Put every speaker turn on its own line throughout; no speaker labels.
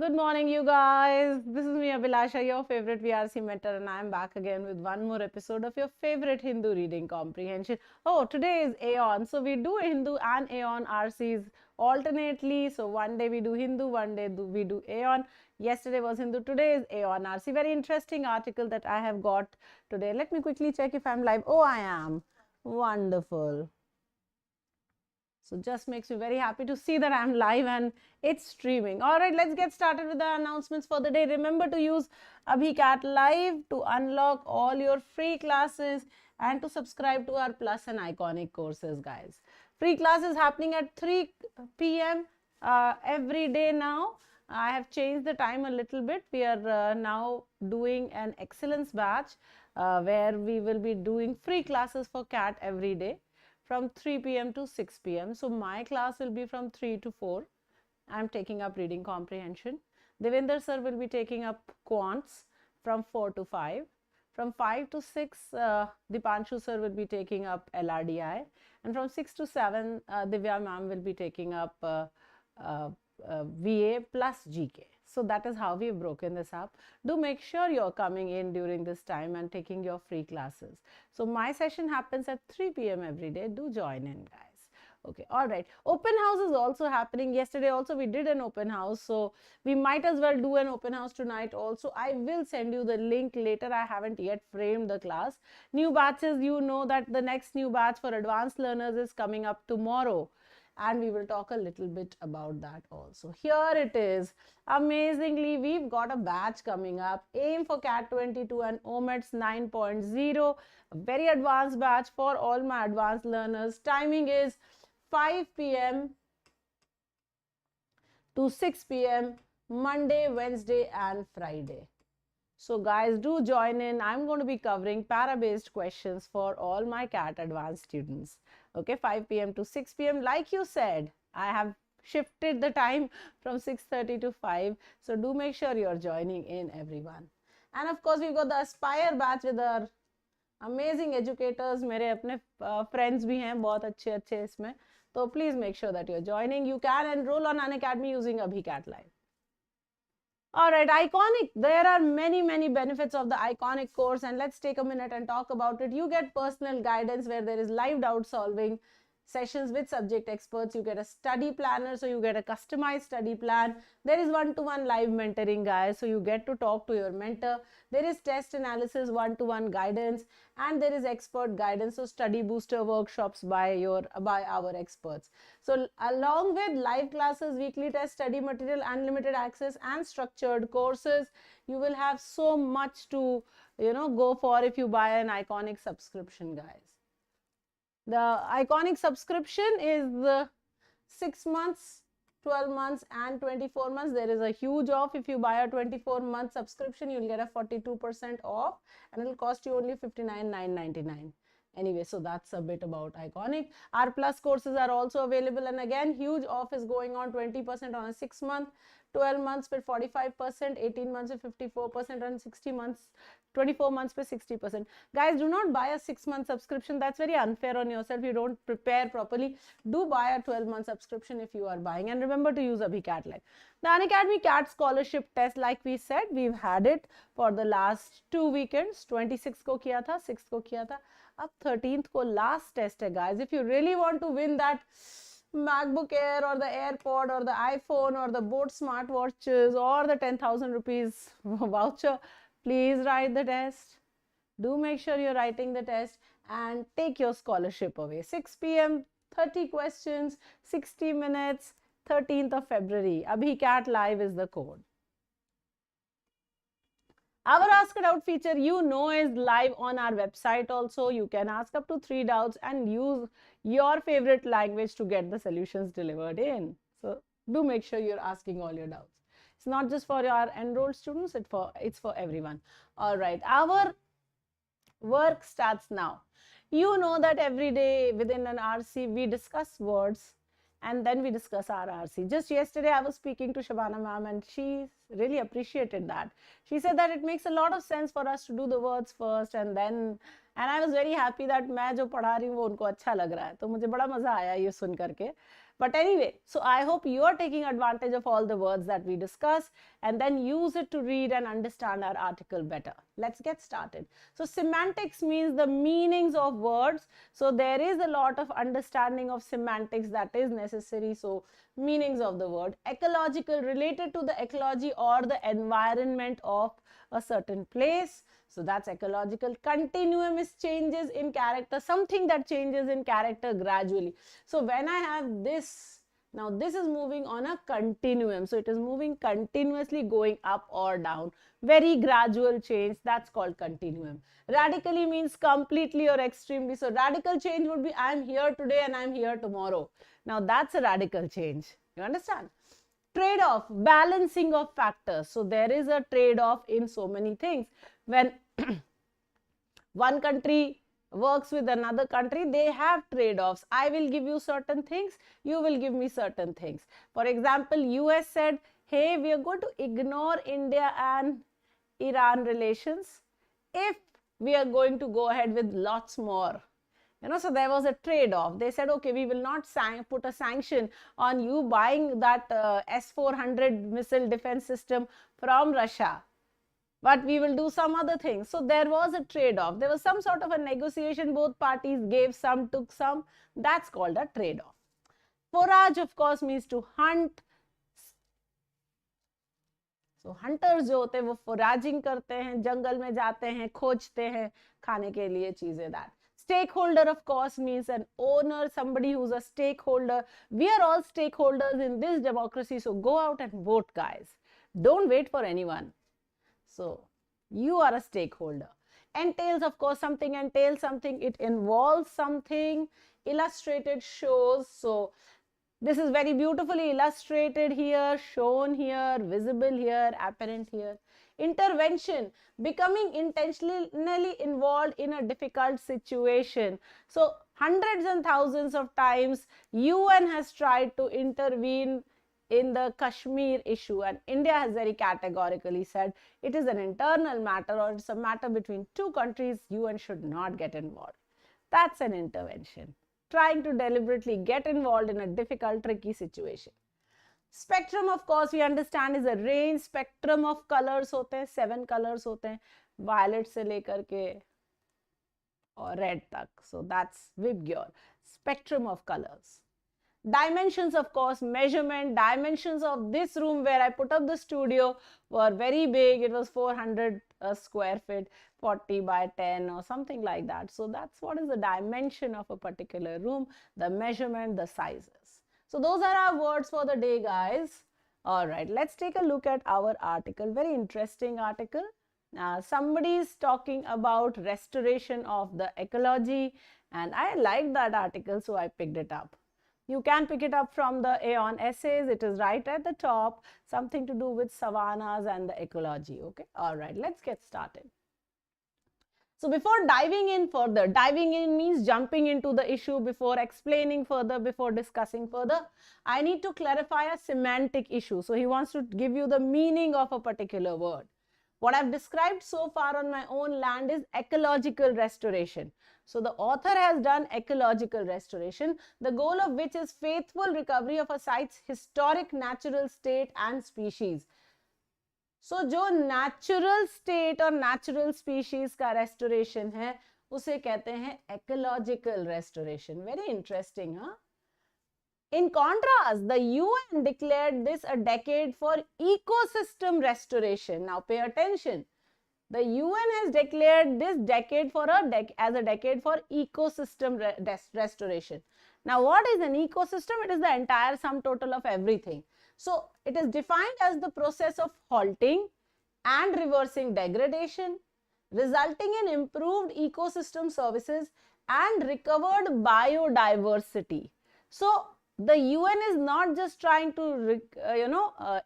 Good morning, you guys. This is me, Abhilasha, your favorite VRC mentor, and I'm back again with one more episode of your favorite Hindu reading comprehension. Oh, today is AEON. So we do Hindu and AEON RCs alternately. So one day we do Hindu, one day we do AEON. Yesterday was Hindu, today is AEON RC. Very interesting article that I have got today. Let me quickly check if I'm live. Oh, I am. Wonderful. So just makes me very happy to see that I'm live and it's streaming. All right, let's get started with the announcements for the day. Remember to use AbhiCat Live to unlock all your free classes and to subscribe to our Plus and Iconic courses, guys. Free class is happening at 3 p.m. Every day now. I have changed the time a little bit. We are now doing an excellence batch where we will be doing free classes for CAT every day from 3 p.m. to 6 p.m. So my class will be from 3 to 4. I'm taking up reading comprehension. Devender sir will be taking up quants from 4 to 5. From 5 to 6, Dipanshu sir will be taking up LRDI. And from 6 to 7, Divya ma'am will be taking up VA plus GK. So that is how we've broken this up. Do make sure you're coming in during this time and taking your free classes. So my session happens at 3 p.m. every day. Do join in, guys. Okay, all right. Open house is also happening. Yesterday also we did an open house. So we might as well do an open house tonight also. I will send you the link later. I haven't yet framed the class. New batches, you know that the next new batch for advanced learners is coming up tomorrow. And we will talk a little bit about that also. Here it is. Amazingly, we've got a batch coming up. Aim for CAT 22 and OMETS 9.0. A very advanced batch for all my advanced learners. Timing is 5 p.m. to 6 p.m. Monday, Wednesday and Friday. So guys, do join in. I'm going to be covering para-based questions for all my CAT advanced students. Okay, 5 p.m. to 6 p.m. Like you said, I have shifted the time from 6:30 to 5. So do make sure you're joining in, everyone. And of course, we've got the Aspire batch with our amazing educators. मेरे अपने friends भी हैं बहुत अच्छे इसमें. So please make sure that you're joining. You can enroll on Unacademy using AbhiCat Live. All right, Iconic. There are many benefits of the Iconic course, and let's take a minute and talk about it. You get personal guidance where there is live doubt solving sessions with subject experts. You get a study planner, so you get a customized study plan. There is one-to-one live mentoring, guys, so you get to talk to your mentor. There is test analysis, one-to-one guidance, and there is expert guidance, so study booster workshops by our experts. So along with live classes, weekly test, study material, unlimited access and structured courses, you will have so much to go for if you buy an Iconic subscription, guys. The Iconic subscription is 6 months, 12 months and 24 months. There is a huge off. If you buy a 24-month subscription, you'll get a 42% off and it'll cost you only $59,999. Anyway, so that's a bit about Iconic. Our Plus courses are also available, and again, huge off is going on, 20% on a 6-month, 12 months per 45%, 18 months per 54%, and 60 months, 24 months per 60%. Guys, do not buy a 6-month subscription. That's very unfair on yourself. You don't prepare properly. Do buy a 12-month subscription if you are buying, and remember to use AbhiCat Live. The Unacademy CAT scholarship test, like we said, we've had it for the last 2 weekends. 26th को किया था, 6th को किया था. अब 13th को last test है, guys. If you really want to win that MacBook Air or the AirPod or the iPhone or the Boat smartwatches or the 10,000 rupees voucher, please write the test. Do make sure you're writing the test and take your scholarship away. 6 p.m., 30 questions, 60 minutes, 13th of February. AbhiCat Live is the code. Our Ask It Out feature, is live on our website also. You can ask up to 3 doubts and use your favorite language to get the solutions delivered in. So do make sure you're asking all your doubts. It's not just for our enrolled students, it's for everyone. All right, our work starts now. You know that every day within an RC, we discuss words and then we discuss our RC. Just yesterday, I was speaking to Shabana ma'am and she really appreciated that. She said that it makes a lot of sense for us to do the words first and then, and I was very happy that मैं जो पढ़ा रही हूँ वो उनको अच्छा लग रहा है. तो मुझे बड़ा मजा आया ये सुन करके. But anyway, so I hope you are taking advantage of all the words that we discuss and then use it to read and understand our article better. Let's get started. So semantics means the meanings of words. So there is a lot of understanding of semantics that is necessary. So meanings of the word. Ecological, related to the ecology or the environment of a certain place. So that's ecological. Continuum is changes in character, something that changes in character gradually. So when I have this, now this is moving on a continuum. So it is moving continuously, going up or down. Very gradual change, that's called continuum. Radically means completely or extremely. So radical change would be I am here today and I am here tomorrow. Now that's a radical change. You understand? Trade-off, balancing of factors. So there is a trade-off in so many things. When one country works with another country, they have trade-offs. I will give you certain things, you will give me certain things. For example, US said, hey, we are going to ignore India and Iran relations if we are going to go ahead with lots more. You know, so there was a trade-off. They said, okay, we will not put a sanction on you buying that S-400 missile defense system from Russia, but we will do some other things. So there was a trade-off. There was some sort of a negotiation. Both parties gave some, took some. That's called a trade-off. Forage, of course, means to hunt. So hunters जो होते हैं वो foraging करते हैं, जंगल में जाते हैं, खोजते हैं खाने के लिए चीजें. that. Stakeholder, of course, means an owner, somebody who's a stakeholder. We are all stakeholders in this democracy, so go out and vote, guys. Don't wait for anyone. So you are a stakeholder. Entails, of course, something entails something. It involves something. Illustrated shows. So this is very beautifully illustrated here, shown here, visible here, apparent here. Intervention, becoming intentionally involved in a difficult situation. So hundreds and thousands of times UN has tried to intervene in the Kashmir issue, and India has very categorically said it is an internal matter or it's a matter between two countries, UN should not get involved. That's an intervention. Trying to deliberately get involved in a difficult, tricky situation. Spectrum, of course, we understand is a range. Spectrum of colors होते हैं, 7 colors होते हैं, violet से लेकर के और red तक. So that's Vibgyor. Spectrum of colors. Dimensions, of course, measurement. Dimensions of this room where I put up the studio were very big. It was 400 square feet, 40 by 10 or something like that. So that's what is the dimension of a particular room, the measurement, the sizes. So those are our words for the day, guys. All right, let's take a look at our article. Very interesting article. Somebody is talking about restoration of the ecology, and I like that article, so I picked it up. You can pick it up from the AEON essays. It is right at the top, something to do with savannas and the ecology. Okay, all right, let's get started. So before diving in further, diving in means jumping into the issue before explaining further, before discussing further. I need to clarify a semantic issue. So he wants to give you the meaning of a particular word. What I've described so far on my own land is ecological restoration. So the author has done ecological restoration, the goal of which is faithful recovery of a site's historic natural state and species. So जो natural state और natural species का restoration है, उसे कहते हैं ecological restoration. Very interesting, huh? In contrast, the UN declared this a decade for ecosystem restoration. Now pay attention. The UN has declared this decade for as a decade for ecosystem restoration. Now what is an ecosystem? It is the entire sum total of everything. So it is defined as the process of halting and reversing degradation, resulting in improved ecosystem services and recovered biodiversity. So the UN is not just trying to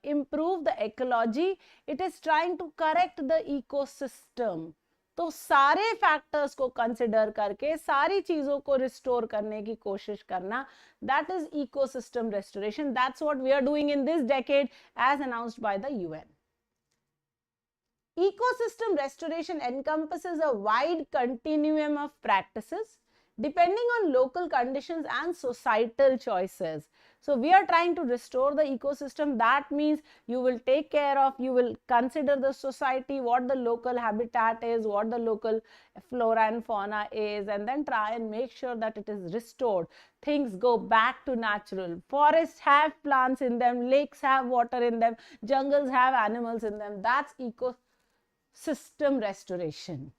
improve the ecology, it is trying to correct the ecosystem. तो सारे factors को consider करके सारी चीजों को restore करने की कोशिश करना, that is ecosystem restoration. That's what we are doing in this decade as announced by the UN. Ecosystem restoration encompasses a wide continuum of practices depending on local conditions and societal choices. So we are trying to restore the ecosystem. That means you will take care of, you will consider the society, what the local habitat is, what the local flora and fauna is, and then try and make sure that it is restored. Things go back to natural. Forests have plants in them, lakes have water in them, jungles have animals in them. That's ecosystem restoration.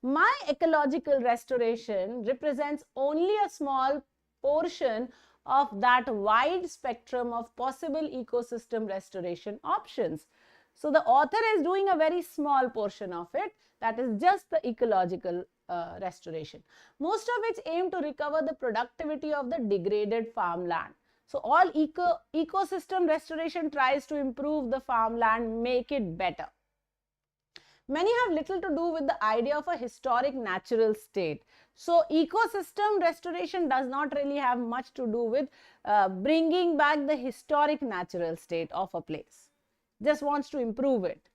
My ecological restoration represents only a small portion of that wide spectrum of possible ecosystem restoration options. So the author is doing a very small portion of it, that is just the ecological restoration. Most of which aim to recover the productivity of the degraded farmland. So all ecosystem restoration tries to improve the farmland, make it better. Many have little to do with the idea of a historic natural state. So ecosystem restoration does not really have much to do with bringing back the historic natural state of a place. Just wants to improve it.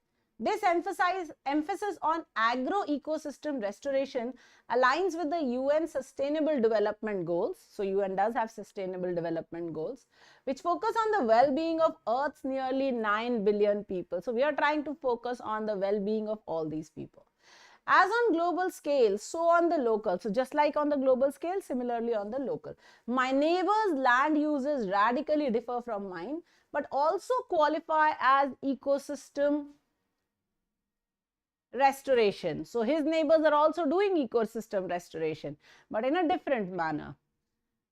This emphasis on agro-ecosystem restoration aligns with the UN Sustainable Development Goals. So UN does have Sustainable Development Goals, which focus on the well-being of Earth's nearly 9 billion people. So we are trying to focus on the well-being of all these people. As on global scale, so on the local. So just like on the global scale, similarly on the local. My neighbor's land uses radically differ from mine, but also qualify as ecosystem restoration. So his neighbors are also doing ecosystem restoration, but in a different manner.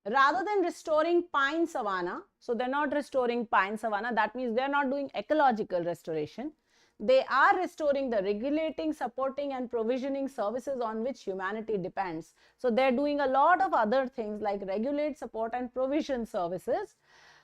Rather than restoring pine savanna, so they're not restoring pine savanna, that means they're not doing ecological restoration. They are restoring the regulating, supporting and provisioning services on which humanity depends. So they're doing a lot of other things like regulate, support and provision services,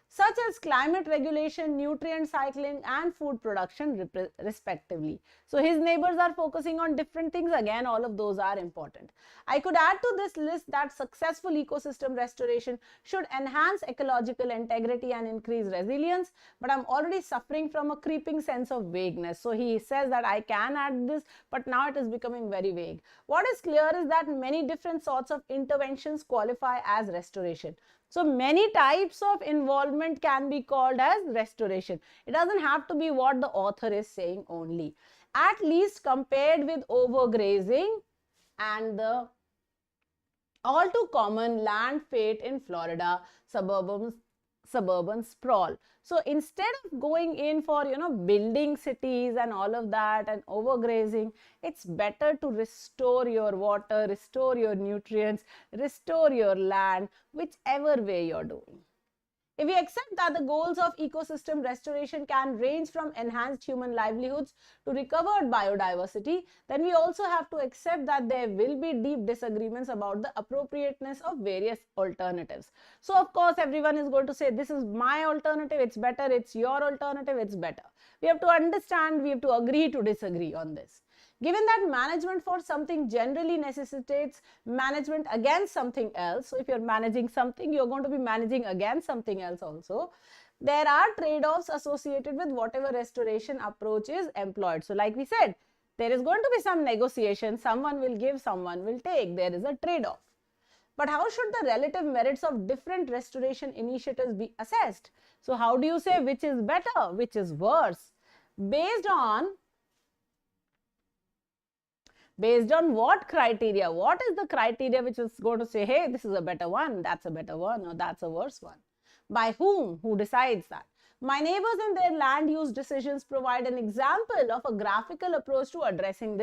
such as climate regulation, nutrient cycling and food production respectively. So his neighbors are focusing on different things. Again, all of those are important. I could add to this list that successful ecosystem restoration should enhance ecological integrity and increase resilience, but I'm already suffering from a creeping sense of vagueness. So he says that I can add this, but now it is becoming very vague. What is clear is that many different sorts of interventions qualify as restoration. So many types of involvement can be called as restoration. It doesn't have to be what the author is saying only. At least compared with overgrazing and the all too common land fate in Florida, suburban sprawl. So instead of going in for, building cities and all of that and overgrazing, it's better to restore your water, restore your nutrients, restore your land, whichever way you're doing. If we accept that the goals of ecosystem restoration can range from enhanced human livelihoods to recovered biodiversity, then we also have to accept that there will be deep disagreements about the appropriateness of various alternatives. So of course, everyone is going to say, this is my alternative, it's better, it's your alternative, it's better. We have to understand, we have to agree to disagree on this. Given that management for something generally necessitates management against something else, so if you're managing something, you're going to be managing against something else also, there are trade-offs associated with whatever restoration approach is employed. So like we said, there is going to be some negotiation, someone will give, someone will take, there is a trade-off. But how should the relative merits of different restoration initiatives be assessed? So how do you say which is better, which is worse? Based on what criteria? What is the criteria which is going to say, hey, this is a better one, that's a better one, or that's a worse one? By whom? Who decides that? My neighbors and their land use decisions provide an example of a graphical approach to addressing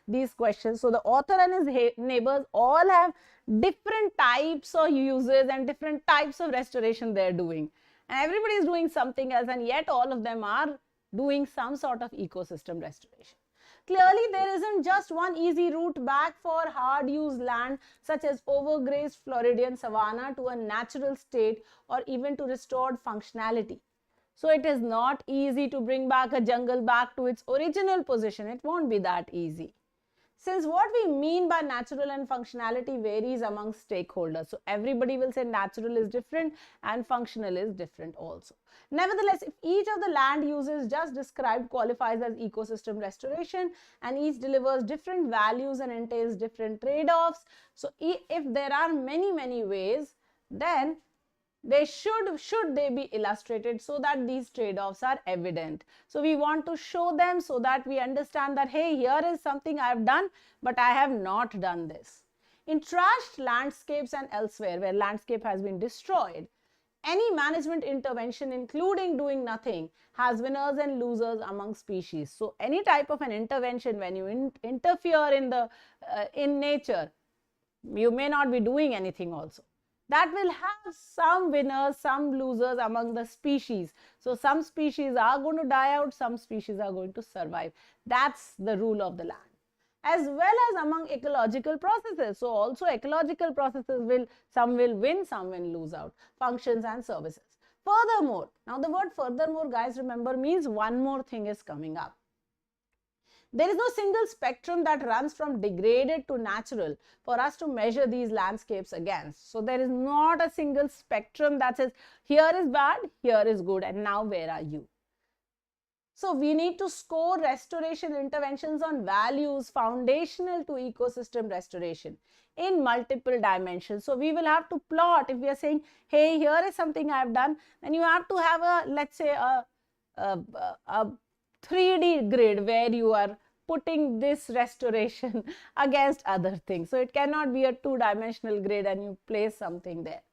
these questions. So the author and his neighbors all have different types of uses and different types of restoration they're doing. And everybody is doing something else, and yet all of them are doing some sort of ecosystem restoration. Clearly, there isn't just one easy route back for hard-used land such as overgrazed Floridian savanna to a natural state or even to restored functionality. So it is not easy to bring back a jungle back to its original position. It won't be that easy. Since what we mean by natural and functionality varies among stakeholders. So everybody will say natural is different and functional is different also. Nevertheless, if each of the land uses just described qualifies as ecosystem restoration and each delivers different values and entails different trade-offs. So if there are many ways, then they should they be illustrated so that these trade-offs are evident. So we want to show them so that we understand that, hey, here is something I have done, but I have not done this. In trashed landscapes and elsewhere where landscape has been destroyed, any management intervention, including doing nothing, has winners and losers among species. So any type of an intervention, when you interfere in nature, you may not be doing anything also. That will have some winners, some losers among the species. So some species are going to die out, some species are going to survive. That's the rule of the land. As well as among ecological processes. So also ecological processes some will win, some will lose out. Functions and services. Furthermore, now the word furthermore, guys, remember, means one more thing is coming up. There is no single spectrum that runs from degraded to natural for us to measure these landscapes against. So there is not a single spectrum that says here is bad, here is good, and now where are you? So we need to score restoration interventions on values foundational to ecosystem restoration in multiple dimensions. So we will have to plot. If we are saying, hey, here is something I have done, then you have to have a, let's say, a 3D grid where you are putting this restoration against other things. So it cannot be a two-dimensional grid and you place something there.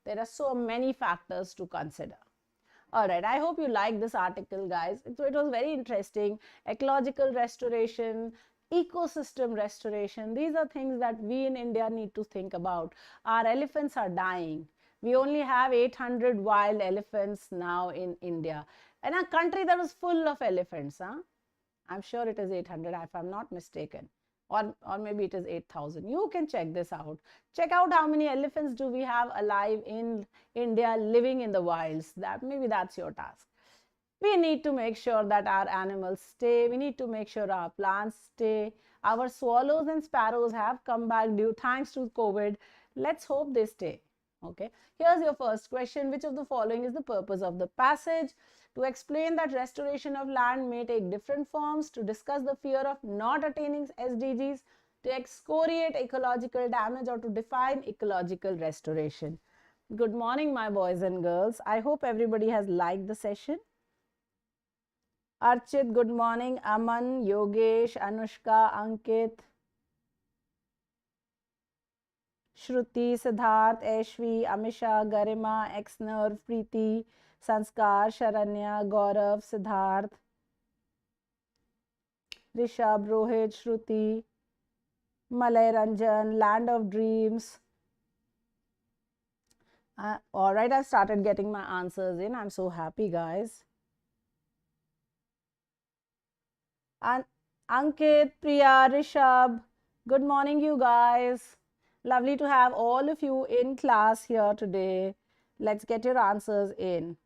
There are so many factors to consider. All right, I hope you like this article, guys. So it was very interesting. Ecological restoration, ecosystem restoration, these are things that we in India need to think about. Our elephants are dying. We only have 800 wild elephants now in India. In a country that was full of elephants, I'm sure it is 800 if I'm not mistaken, or maybe it is 8,000. You can check this out. Check out how many elephants do we have alive in India living in the wilds. Maybe that's your task. We need to make sure that our animals stay. We need to make sure our plants stay. Our swallows and sparrows have come back thanks to COVID. Let's hope they stay. Okay. Here's your first question. Which of the following is the purpose of the passage? To explain that restoration of land may take different forms, to discuss the fear of not attaining SDGs, to excoriate ecological damage, or to define ecological restoration. Good morning, my boys and girls. I hope everybody has liked the session. Archit, good morning. Aman, Yogesh, Anushka, Ankit, Shruti, Siddharth, Ashvi, Amisha, Garima, Exnerv, Preeti, Sanskar, Sharanya, Gaurav, Siddharth, Rishabh, Rohit, Shruti, Malay Ranjan, Land of Dreams. All right, I've started getting my answers in. I'm so happy, guys. And Ankit, Priya, Rishabh, good morning, you guys. Lovely to have all of you in class here today. Let's get your answers in.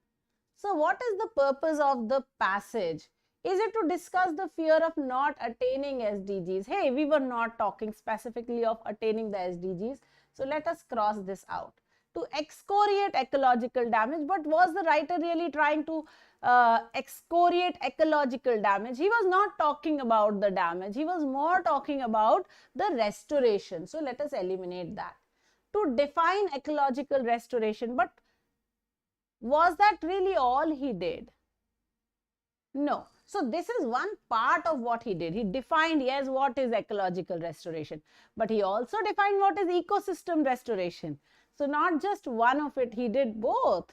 So what is the purpose of the passage? Is it to discuss the fear of not attaining SDGs? Hey, we were not talking specifically of attaining the SDGs. So let us cross this out. To excoriate ecological damage, but was the writer really trying to excoriate ecological damage? He was not talking about the damage. He was more talking about the restoration. So let us eliminate that. To define ecological restoration, but was that really all he did? No. So this is one part of what he did. He defined, yes, what is ecological restoration, but he also defined what is ecosystem restoration. So not just one of it, he did both.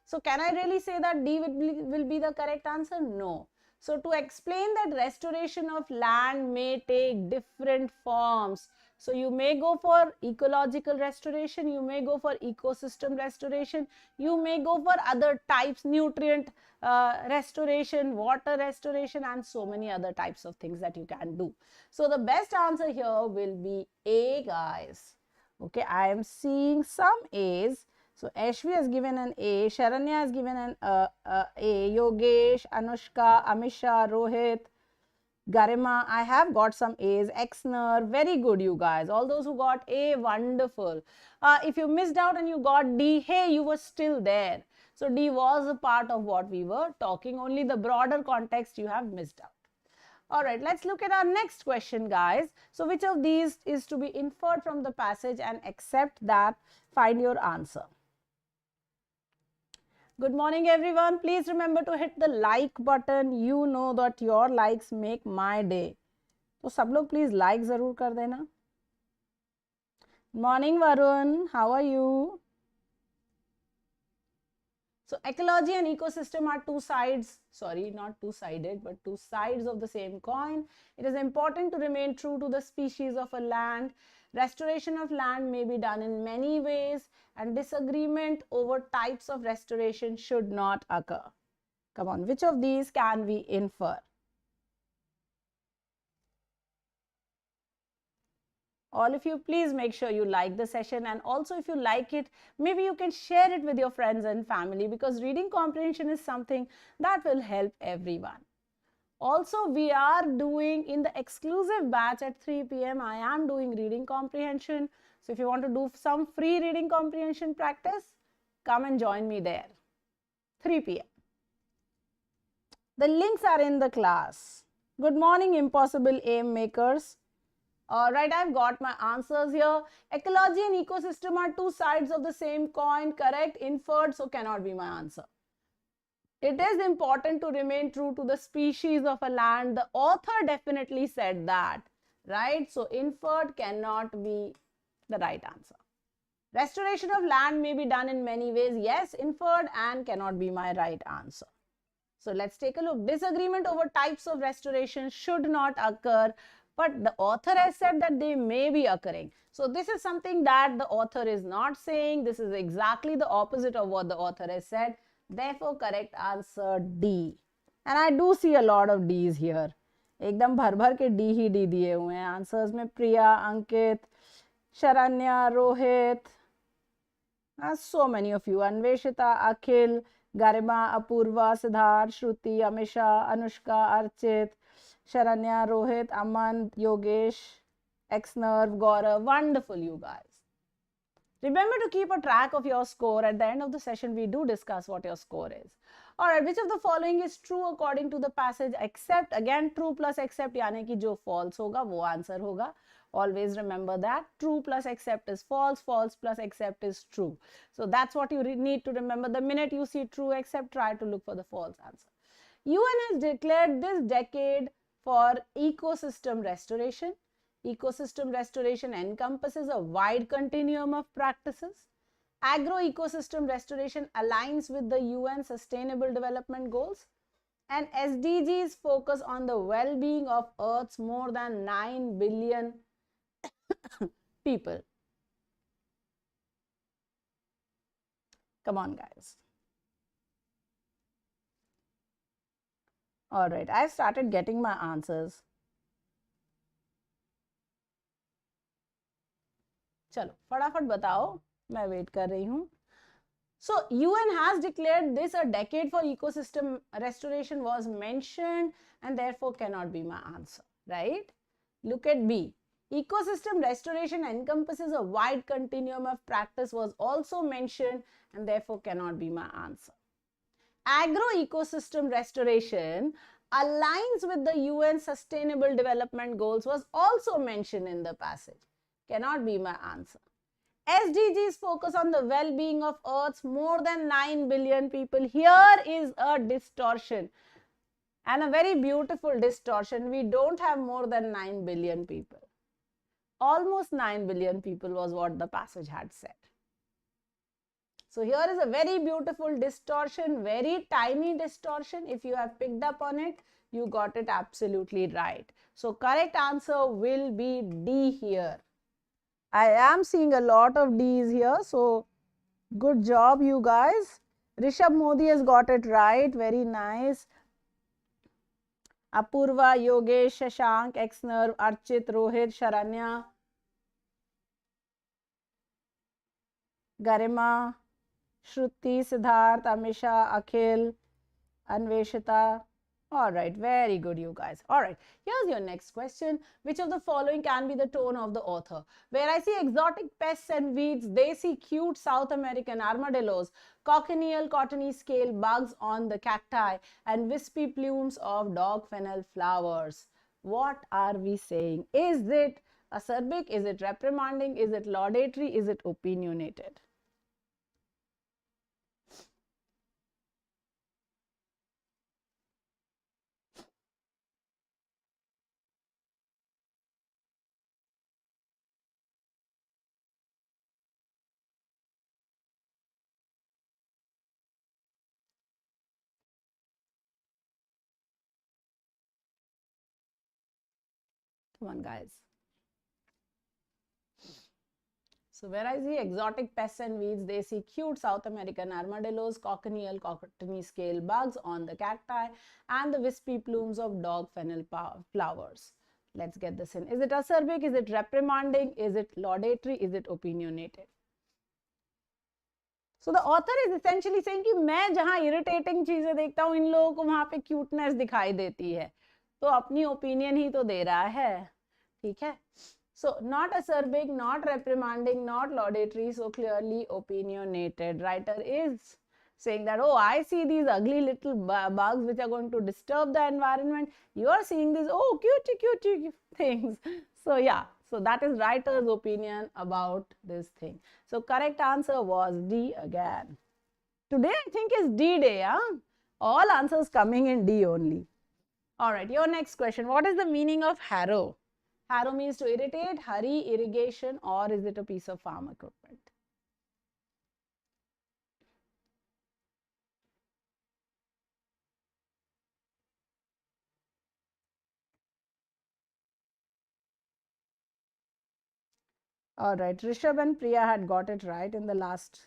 So can I really say that D will be the correct answer? No. So to explain that restoration of land may take different forms. So you may go for ecological restoration, you may go for ecosystem restoration, you may go for other types, nutrient restoration, water restoration, and so many other types of things that you can do. So the best answer here will be A, guys. Okay, I am seeing some A's. So Ashvi has given an A, Sharanya has given an A, Yogesh, Anushka, Amisha, Rohit, Garima, I have got some A's. Exner, very good, you guys. All those who got A, wonderful. If you missed out and you got D, hey, you were still there. So D was a part of what we were talking, only the broader context you have missed out. All right, let's look at our next question, guys. So which of these is to be inferred from the passage, and accept that, find your answer. Good morning, everyone. Please remember to hit the like button. You know that your likes make my day. तो सब लोग please like ज़रूर कर देना. Morning, Varun. How are you? So ecology and ecosystem are two sides, sorry, not two-sided, but two sides of the same coin. It is important to remain true to the species of a land. Restoration of land may be done in many ways, and disagreement over types of restoration should not occur. Come on, which of these can we infer? All of you, please make sure you like the session, and also if you like it, maybe you can share it with your friends and family, because reading comprehension is something that will help everyone. Also, we are doing in the exclusive batch at 3 p.m. I am doing reading comprehension. So if you want to do some free reading comprehension practice, come and join me there. 3 p.m. The links are in the class. Good morning, impossible aim makers. All right, I've got my answers here. Ecology and ecosystem are two sides of the same coin. Correct, inferred, so cannot be my answer. It is important to remain true to the species of a land. The author definitely said that, right? So inferred cannot be the right answer. Restoration of land may be done in many ways. Yes, inferred, and cannot be my right answer. So let's take a look. Disagreement over types of restoration should not occur, but the author has said that they may be occurring. So this is something that the author is not saying. This is exactly the opposite of what the author has said. Therefore, correct answer D. And I do see a lot of D's here. एकदम भर भर के D ही D दिए हुए हैं answers में. प्रिया, अंकित, Sharanya, Rohit, so many of you. अन्वेषिता, Akhil, Garima, Apoorva, Siddharth, Shruti, Amisha, Anushka, Archit, Sharanya, Rohit, Aman, Yogesh, Xnerv, Gaurav. Wonderful, you guys. Remember to keep a track of your score. At the end of the session, we do discuss what your score is. All right, which of the following is true according to the passage? Except, again, true plus except, यानी कि जो false होगा वो answer होगा. Always remember that. True plus except is false. False plus except is true. So that's what you need to remember. The minute you see true except, try to look for the false answer. UN has declared this decade for ecosystem restoration. Ecosystem restoration encompasses a wide continuum of practices. Agro-ecosystem restoration aligns with the UN Sustainable Development Goals, and SDGs focus on the well-being of Earth's more than 9 billion people. Come on, guys. All right, I've started getting my answers. चलो फटाफट बताओ, मैं wait कर रही हूँ. So UN has declared this a decade for ecosystem restoration was mentioned, and therefore cannot be my answer, right? Look at B. Ecosystem restoration encompasses a wide continuum of practice was also mentioned, and therefore cannot be my answer. Agro-ecosystem restoration aligns with the UN Sustainable Development Goals was also mentioned in the passage. Cannot be my answer. SDGs focus on the well-being of Earth's more than 9 billion people. Here is a distortion, and a very beautiful distortion. We don't have more than 9 billion people. Almost 9 billion people was what the passage had said. So here is a very beautiful distortion, very tiny distortion. If you have picked up on it, you got it absolutely right. So correct answer will be D here. I am seeing a lot of D's here. So good job, you guys. Rishabh Modi has got it right. Very nice. Apurva, Yogesh, Shashank, Xnerv, Archit, Rohit, Sharanya, Garima, Shruti, Siddharth, Amisha, Akhil, Anveshita. All right, very good, you guys. All right, here's your next question. Which of the following can be the tone of the author? Where I see exotic pests and weeds, they see cute South American armadillos, cochineal cottony scale bugs on the cacti, and wispy plumes of dog fennel flowers. What are we saying? Is it acerbic? Is it reprimanding? Is it laudatory? Is it opinionated? Come on, guys. So where I see exotic pests and weeds, they see cute South American armadillos, cochineal cottony scale bugs on the cacti, and the wispy plumes of dog fennel flowers. Let's get this in. Is it acerbic? Is it reprimanding? Is it laudatory? Is it opinionated? So the author is essentially saying कि मैं जहाँ irritating चीजें देखता हूँ, इन लोगों को वहाँ पे cuteness दिखाई देती है, तो अपनी opinion ही तो दे रहा है, ठीक है? So not acerbic, not reprimanding, not laudatory, so clearly opinionated. Writer is saying that, oh, I see these ugly little bugs which are going to disturb the environment. You are seeing these, oh, cute things. So yeah, so that is writer's opinion about this thing. So correct answer was D again. Today I think is D day, huh? All answers coming in D only. All right, your next question. What is the meaning of harrow? Harrow means to irritate, hurry, irrigation, or is it a piece of farm equipment? All right, Rishabh and Priya had got it right in the last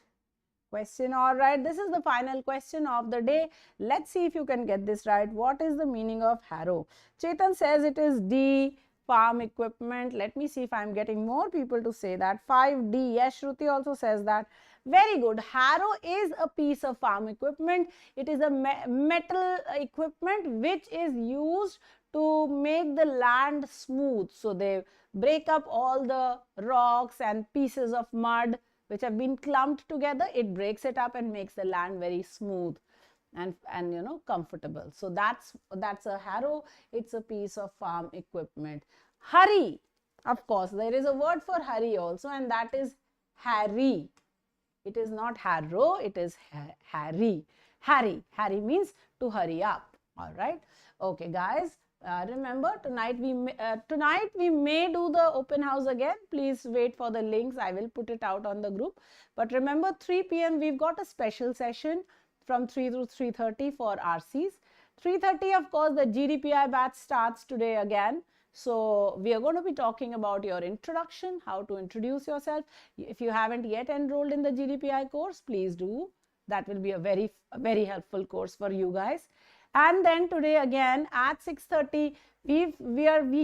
question. All right, this is the final question of the day. Let's see if you can get this right. What is the meaning of harrow? Chetan says it is D, farm equipment. Let me see if I'm getting more people to say that. 5D. Yes, Shruti also says that. Very good. Harrow is a piece of farm equipment. It is a metal equipment which is used to make the land smooth. So they break up all the rocks and pieces of mud which have been clumped together. It breaks it up and makes the land very smooth and you know, comfortable. So that's a harrow. It's a piece of farm equipment. Hurry, of course, there is a word for hurry also, and that is harry. It is not harrow, it is harry. Harry means to hurry up. All right. Okay, guys. Remember, tonight we may do the open house again. Please wait for the links. I will put it out on the group. But remember, 3 p.m. we've got a special session from 3 to 3:30 for RCs. 3:30, of course, the GDPI batch starts today again. So we are going to be talking about your introduction, how to introduce yourself. If you haven't yet enrolled in the GDPI course, please do. That will be a very helpful course for you guys. And then today again at 6:30,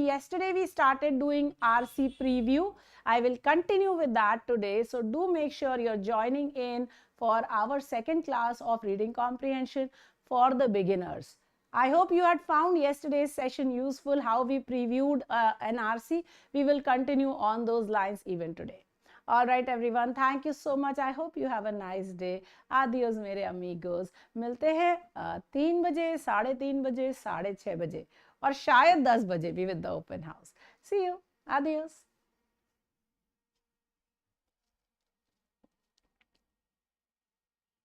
yesterday we started doing RC preview. I will continue with that today. So do make sure you're joining in for our second class of reading comprehension for the beginners. I hope you had found yesterday's session useful, how we previewed an RC. We will continue on those lines even today. All right, everyone. Thank you so much. I hope you have a nice day. Adios, मेरे amigos. मिलते हैं 3 बजे, 3:30 बजे, 6:30 बजे और शायद 10 बजे भी with the open house. See you. Adios.